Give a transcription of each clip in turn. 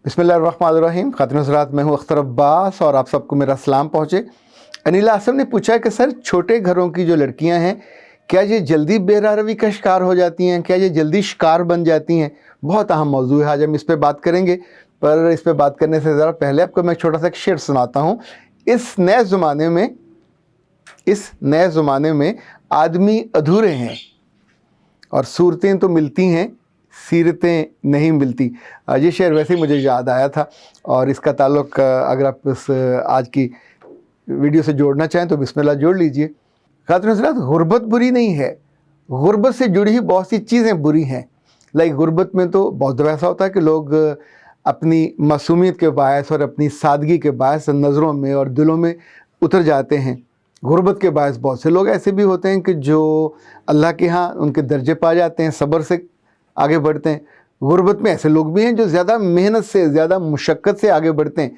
बिस्मिल्लाहिर्रहमानिर्रहीम। खातिन हज़रात, मैं हूँ अख्तर अब्बास और आप सबको मेरा सलाम पहुँचे। अनिला आसम ने पूछा है कि सर, छोटे घरों की जो लड़कियाँ हैं, क्या ये जल्दी बेरारवी का शिकार हो जाती हैं? क्या ये जल्दी शिकार बन जाती हैं? बहुत अहम मौजू है, आज हम इस पर बात करेंगे। पर इस पर बात करने से ज़रा पहले आपको मैं छोटा सा एक शेर सुनाता हूँ। इस नए ज़माने में आदमी अधूरे हैं और सूरतें तो मिलती हैं, सीरतें नहीं मिलती। ये शेर वैसे ही मुझे याद आया था और इसका ताल्लुक़ अगर आप इस आज की वीडियो से जोड़ना चाहें तो बिस्मिल्लाह जोड़ लीजिए। खातिन हज़रात, गुर्बत बुरी नहीं है, गुर्बत से जुड़ी हुई बहुत सी चीज़ें बुरी हैं। गुर्बत में तो बहुत दफ़ा ऐसा होता है कि लोग अपनी मासूमियत के बायस और अपनी सादगी के बायस नज़रों में और दिलों में उतर जाते हैं। गुर्बत के बायस बहुत से लोग ऐसे भी होते हैं कि जो अल्लाह के यहाँ उनके दर्जे पा जाते हैं, सब्र से आगे बढ़ते हैं। गुर्बत में ऐसे लोग भी हैं जो ज़्यादा मेहनत से, ज़्यादा मुशक्क़त से आगे बढ़ते हैं।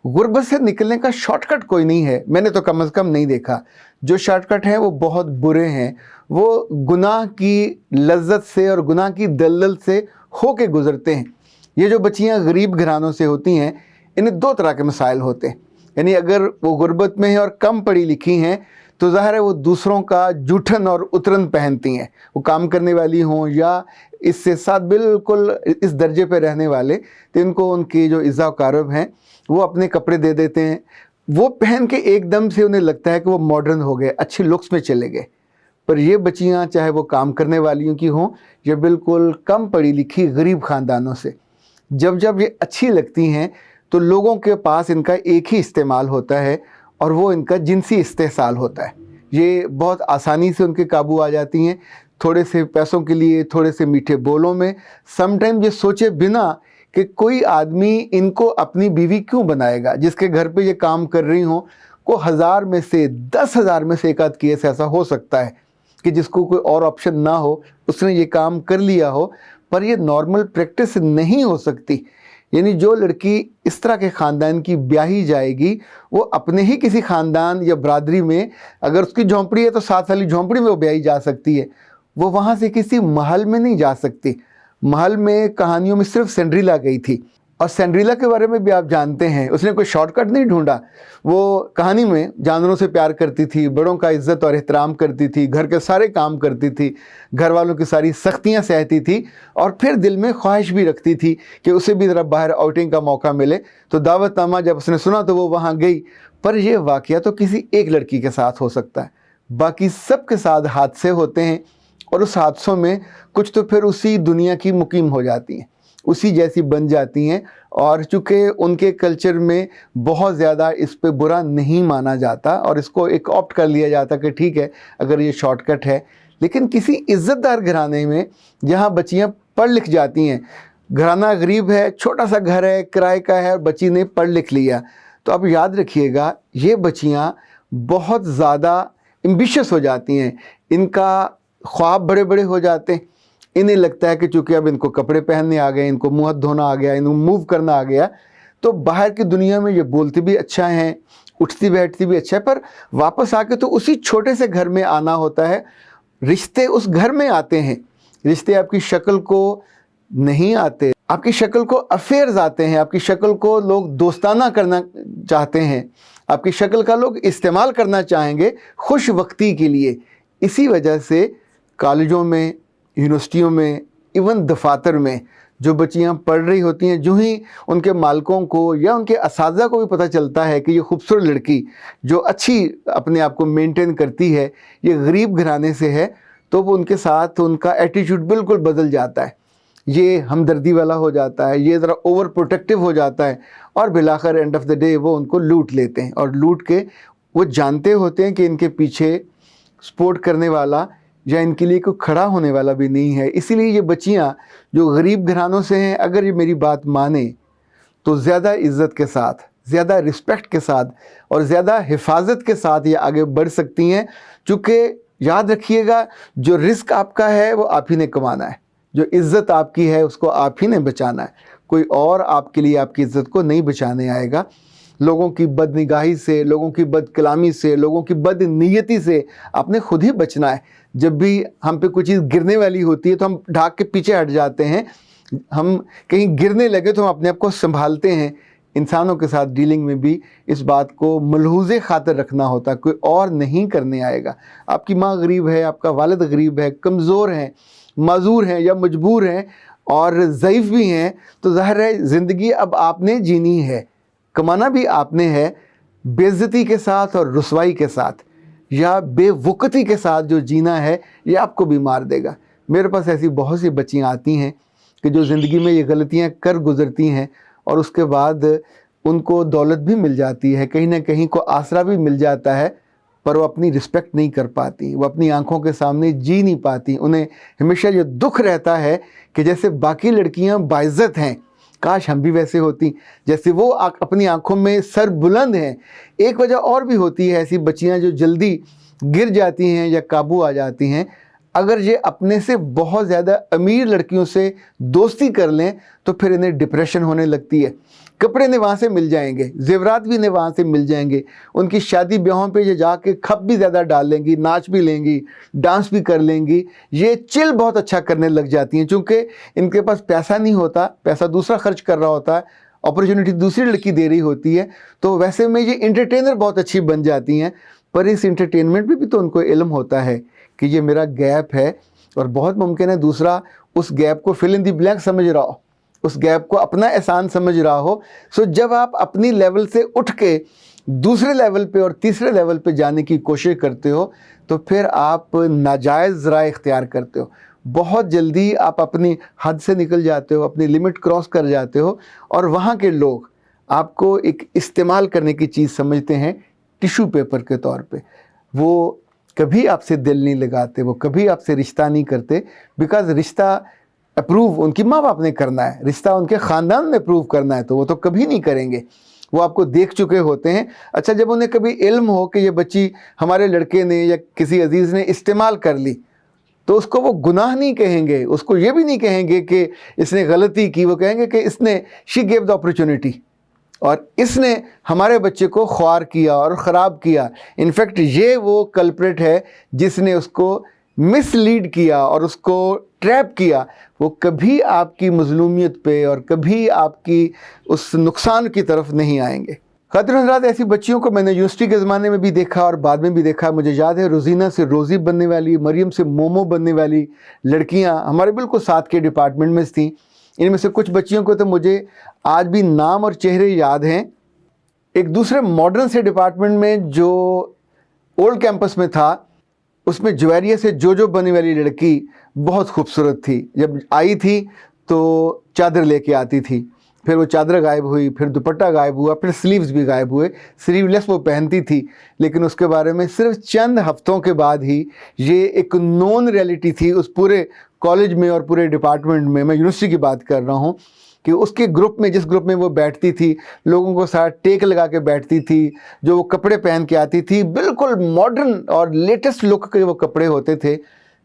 गुर्बत से निकलने का शॉर्टकट कोई नहीं है, मैंने तो कम से कम नहीं देखा। जो शॉर्टकट हैं वो बहुत बुरे हैं। वो गुनाह की लज्जत से और गुनाह की दलदल से होके गुज़रते हैं। ये जो बच्चियाँ गरीब घरानों से होती हैं, इन्हें दो तरह के मसाइल होते हैं। यानी अगर वो गुर्बत में हैं और कम पढ़ी लिखी हैं तो ज़ाहिर है वो दूसरों का जूठन और उतरन पहनती हैं। वो काम करने वाली हों या इससे साथ बिल्कुल इस दर्जे पे रहने वाले, तो इनको उनकी जो इज़्ज़ा कारब हैं वो अपने कपड़े दे देते हैं। वो पहन के एकदम से उन्हें लगता है कि वो मॉडर्न हो गए, अच्छे लुक्स में चले गए। पर ये बच्चियाँ चाहे वो काम करने वालियों की हों या बिल्कुल कम पढ़ी लिखी गरीब ख़ानदानों से, जब जब ये अच्छी लगती हैं तो लोगों के पास इनका एक ही इस्तेमाल होता है और वो इनका जिनसी इस्तेहसाल होता है। ये बहुत आसानी से उनके काबू आ जाती हैं, थोड़े से पैसों के लिए, थोड़े से मीठे बोलों में। समटाइम ये सोचे बिना कि कोई आदमी इनको अपनी बीवी क्यों बनाएगा, जिसके घर पे ये काम कर रही हों, को 1000 में से 10,000 में से एक आध केस ऐसा हो सकता है कि जिसको कोई और ऑप्शन ना हो, उसने ये काम कर लिया हो, पर ये नॉर्मल प्रैक्टिस नहीं हो सकती। यानी जो लड़की इस तरह के ख़ानदान की ब्याही जाएगी, वो अपने ही किसी ख़ानदान या बरादरी में, अगर उसकी झोंपड़ी है तो साथ वाली झोंपड़ी में वो ब्याही जा सकती है। वो वहाँ से किसी महल में नहीं जा सकती। महल में कहानियों में सिर्फ सिंड्रेला गई थी, और सिंड्रेला के बारे में भी आप जानते हैं, उसने कोई शॉर्टकट नहीं ढूंढा। वो कहानी में जानवरों से प्यार करती थी, बड़ों का इज़्ज़त और एहतराम करती थी, घर के सारे काम करती थी, घर वालों की सारी सख्तियां सहती थी, और फिर दिल में ख्वाहिश भी रखती थी कि उसे भी ज़रा बाहर आउटिंग का मौका मिले। तो दावतनामा जब उसने सुना तो वो वहाँ गई। पर यह वाक़या तो किसी एक लड़की के साथ हो सकता है, बाकी सब के साथ हादसे होते हैं, और उस हादसों में कुछ तो फिर उसी दुनिया की मुकीम हो जाती हैं, उसी जैसी बन जाती हैं। और चूँकि उनके कल्चर में बहुत ज़्यादा इस पे बुरा नहीं माना जाता और इसको एक ऑप्ट कर लिया जाता कि ठीक है अगर ये शॉर्टकट है। लेकिन किसी इज़्ज़तदार घराने में जहाँ बच्चियाँ पढ़ लिख जाती हैं, घराना गरीब है, छोटा सा घर है, किराए का है, और बच्ची ने पढ़ लिख लिया, तो अब याद रखिएगा ये बच्चियाँ बहुत ज़्यादा एम्बिशियस हो जाती हैं। इनका ख्वाब बड़े बड़े हो जाते हैं। इन्हें लगता है कि चूँकि अब इनको कपड़े पहनने आ गए, इनको मुँह हाथ धोना आ गया, इनको मूव करना आ गया, तो बाहर की दुनिया में ये बोलती भी अच्छा है, उठती बैठती भी अच्छा है, पर वापस आके तो उसी छोटे से घर में आना होता है। रिश्ते उस घर में आते हैं, रिश्ते आपकी शक्ल को नहीं आते, आपकी शक्ल को अफेयर्स आते हैं, आपकी शक्ल को लोग दोस्ताना करना चाहते हैं, आपकी शक्ल का लोग इस्तेमाल करना चाहेंगे खुश वक्ती के लिए। इसी वजह से कॉलेजों में, यूनिवर्सिटियों में, इवन दफातर में जो बच्चियां पढ़ रही होती हैं, जो ही उनके मालिकों को या उनके असातिज़ा को भी पता चलता है कि ये खूबसूरत लड़की जो अच्छी अपने आप को मेंटेन करती है, ये गरीब घराने से है, तो वो उनके साथ उनका एटीट्यूड बिल्कुल बदल जाता है। ये हमदर्दी वाला हो जाता है, ये ज़रा ओवर प्रोटेक्टिव हो जाता है, और बिलाखिर एंड ऑफ द डे वो उनको लूट लेते हैं। और लूट के वो जानते होते हैं कि इनके पीछे सपोर्ट करने वाला या इनके लिए कोई खड़ा होने वाला भी नहीं है। इसीलिए ये बच्चियाँ जो गरीब घरानों से हैं, अगर ये मेरी बात माने तो ज़्यादा इज़्ज़त के साथ, ज़्यादा रिस्पेक्ट के साथ और ज़्यादा हिफाजत के साथ ये आगे बढ़ सकती हैं। चूँकि याद रखिएगा, जो रिस्क आपका है वो आप ही ने कमाना है, जो इज़्ज़त आपकी है उसको आप ही ने बचाना है। कोई और आपके लिए आपकी इज़्ज़त को नहीं बचाने आएगा। लोगों की बदनिगाही से, लोगों की बदकलामी से, लोगों की बदनीयती से आपने खुद ही बचना है। जब भी हम पे कोई चीज़ गिरने वाली होती है तो हम ढाक के पीछे हट जाते हैं, ہم کہیں گرنے لگے تو ہم اپنے آپ کو سنبھالتے ہیں. انسانوں کے ساتھ ڈیلنگ میں بھی اس بات کو ملحوظ خاطر رکھنا ہوتا ہے. کوئی اور نہیں کرنے آئے گا. آپ کی ماں غریب ہے, آپ کا والد غریب ہے, کمزور ہیں, معذور ہیں یا مجبور ہیں اور ضعیف بھی ہیں, تو ظاہر ہے زندگی اب آپ نے جینی ہے, کمانا بھی آپ نے ہے. بے عزتی کے ساتھ اور رسوائی کے ساتھ یا بے وقتی کے ساتھ جو جینا ہے یہ آپ کو بھی مار دے گا. میرے پاس ایسی بہت سی بچیاں آتی ہیں کہ جو زندگی میں یہ غلطیاں کر گزرتی ہیں اور اس کے بعد ان کو دولت بھی مل جاتی ہے, کہیں نہ کہیں کو آسرا بھی مل جاتا ہے, پر وہ اپنی رسپیکٹ نہیں کر پاتی, وہ اپنی آنکھوں کے سامنے جی نہیں پاتی. انہیں ہمیشہ یہ دکھ رہتا ہے کہ جیسے باقی لڑکیاں باعزت ہیں, کاش ہم بھی ویسے ہوتی جیسے وہ اپنی آنکھوں میں سر بلند ہیں. ایک وجہ اور بھی ہوتی ہے ایسی بچیاں جو جلدی گر جاتی ہیں یا قابو آ جاتی ہیں. اگر یہ اپنے سے بہت زیادہ امیر لڑکیوں سے دوستی کر لیں تو پھر انہیں ڈپریشن ہونے لگتی ہے. کپڑے انہیں وہاں سے مل جائیں گے, زیورات بھی انہیں وہاں سے مل جائیں گے, ان کی شادی بیاہوں پہ یہ جا کے کھپ بھی زیادہ ڈال لیں گی, ناچ بھی لیں گی, ڈانس بھی کر لیں گی, یہ چل بہت اچھا کرنے لگ جاتی ہیں. چونکہ ان کے پاس پیسہ نہیں ہوتا, پیسہ دوسرا خرچ کر رہا ہوتا ہے, اپرچونٹی دوسری لڑکی دے رہی ہوتی ہے, تو ویسے میں یہ انٹرٹینر بہت اچھی بن جاتی ہیں. پر اس انٹرٹینمنٹ میں بھی تو ان کو علم ہوتا ہے کہ یہ میرا گیپ ہے, اور بہت ممکن ہے دوسرا اس گیپ کو فل ان دی بلینک سمجھ رہا ہو, اس گیپ کو اپنا احسان سمجھ رہا ہو. سو جب آپ اپنی لیول سے اٹھ کے دوسرے لیول پہ اور تیسرے لیول پہ جانے کی کوشش کرتے ہو تو پھر آپ ناجائز ذرائع اختیار کرتے ہو. بہت جلدی آپ اپنی حد سے نکل جاتے ہو, اپنی لمٹ کراس کر جاتے ہو, اور وہاں کے لوگ آپ کو ایک استعمال کرنے کی چیز سمجھتے ہیں, ٹیشو پیپر کے طور پہ. وہ کبھی آپ سے دل نہیں لگاتے, وہ کبھی آپ سے رشتہ نہیں کرتے, بیکاز رشتہ اپروو ان کی ماں باپ نے کرنا ہے, رشتہ ان کے خاندان نے اپروو کرنا ہے, تو وہ تو کبھی نہیں کریں گے. وہ آپ کو دیکھ چکے ہوتے ہیں. اچھا, جب انہیں کبھی علم ہو کہ یہ بچی ہمارے لڑکے نے یا کسی عزیز نے استعمال کر لی, تو اس کو وہ گناہ نہیں کہیں گے, اس کو یہ بھی نہیں کہیں گے کہ اس نے غلطی کی, وہ کہیں گے کہ اس نے شی گیو دا اپرچونٹی, اور اس نے ہمارے بچے کو خوار کیا اور خراب کیا. انفیکٹ یہ وہ کلپریٹ ہے جس نے اس کو مس لیڈ کیا اور اس کو ٹریپ کیا. وہ کبھی آپ کی مظلومیت پہ اور کبھی آپ کی اس نقصان کی طرف نہیں آئیں گے. خاطر حضرات, ایسی بچیوں کو میں نے یونیورسٹی کے زمانے میں بھی دیکھا اور بعد میں بھی دیکھا. مجھے یاد ہے روزینہ سے روزی بننے والی, مریم سے مومو بننے والی لڑکیاں ہمارے بالکل ساتھ کے ڈپارٹمنٹ میں تھیں. ان میں سے کچھ بچیوں کو تو مجھے آج بھی نام اور چہرے یاد ہیں. ایک دوسرے ماڈرن سے ڈپارٹمنٹ میں جو اولڈ کیمپس میں تھا, اس میں جویریہ سے جو بننے والی لڑکی بہت خوبصورت تھی. جب آئی تھی تو چادر لے کے آتی تھی, پھر وہ چادر غائب ہوئی, پھر دوپٹہ غائب ہوا, پھر سلیوز بھی غائب ہوئے. سلیو لیس وہ پہنتی تھی, لیکن اس کے بارے میں صرف چند ہفتوں کے بعد ہی یہ ایک نون ریئلٹی تھی اس پورے کالج میں اور پورے ڈپارٹمنٹ میں. میں یونیورسٹی کی بات کر رہا ہوں کہ اس کے گروپ میں, جس گروپ میں وہ بیٹھتی تھی, لوگوں کو ساتھ ٹیک لگا کے بیٹھتی تھی, جو وہ کپڑے پہن کے آتی تھی بالکل ماڈرن اور لیٹسٹ لک کے وہ کپڑے ہوتے تھے,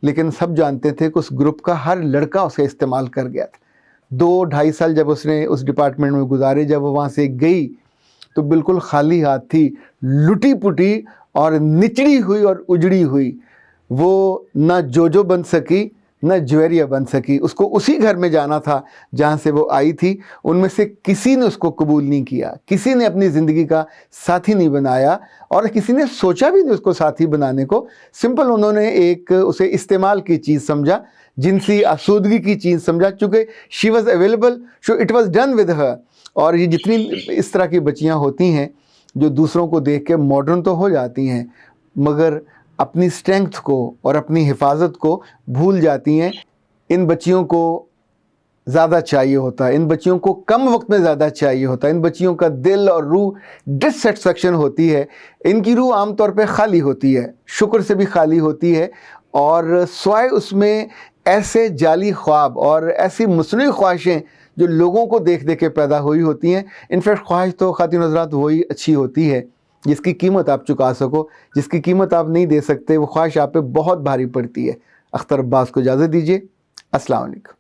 لیکن سب جانتے تھے کہ اس گروپ کا ہر لڑکا اسے استعمال کر گیا تھا. 2-2.5 سال جب اس نے اس ڈپارٹمنٹ میں گزارے, جب وہ وہاں سے گئی تو بالکل خالی ہاتھ تھی, لٹی پٹی اور نچڑی ہوئی اور اجڑی ہوئی. وہ نہ جو بن سکی نہ جویریہ بن سکی. اس کو اسی گھر میں جانا تھا جہاں سے وہ آئی تھی. ان میں سے کسی نے اس کو قبول نہیں کیا, کسی نے اپنی زندگی کا ساتھی نہیں بنایا, اور کسی نے سوچا بھی نہیں اس کو ساتھی بنانے کو. سمپل انہوں نے ایک اسے استعمال کی چیز سمجھا, جنسی آسودگی کی چیز سمجھا. چونکہ she was available, so it was done with her. اور یہ جتنی اس طرح کی بچیاں ہوتی ہیں جو دوسروں کو دیکھ کے ماڈرن تو ہو جاتی ہیں, مگر اپنی اسٹرینگتھ کو اور اپنی حفاظت کو بھول جاتی ہیں. ان بچیوں کو زیادہ چاہیے ہوتا ہے, ان بچیوں کو کم وقت میں زیادہ چاہیے ہوتا ہے. ان بچیوں کا دل اور روح ڈسسیٹسفیکشن ہوتی ہے. ان کی روح عام طور پہ خالی ہوتی ہے, شکر سے بھی خالی ہوتی ہے, اور سوائے اس میں ایسے جعلی خواب اور ایسی مصنوعی خواہشیں جو لوگوں کو دیکھ دیکھ کے پیدا ہوئی ہوتی ہیں. انفیکٹ خواہش تو خواتین حضرات وہی اچھی ہوتی ہے جس کی قیمت آپ چکا سکو. جس کی قیمت آپ نہیں دے سکتے, وہ خواہش آپ پہ بہت بھاری پڑتی ہے. اختر عباس کو اجازت دیجیے. السلام علیکم.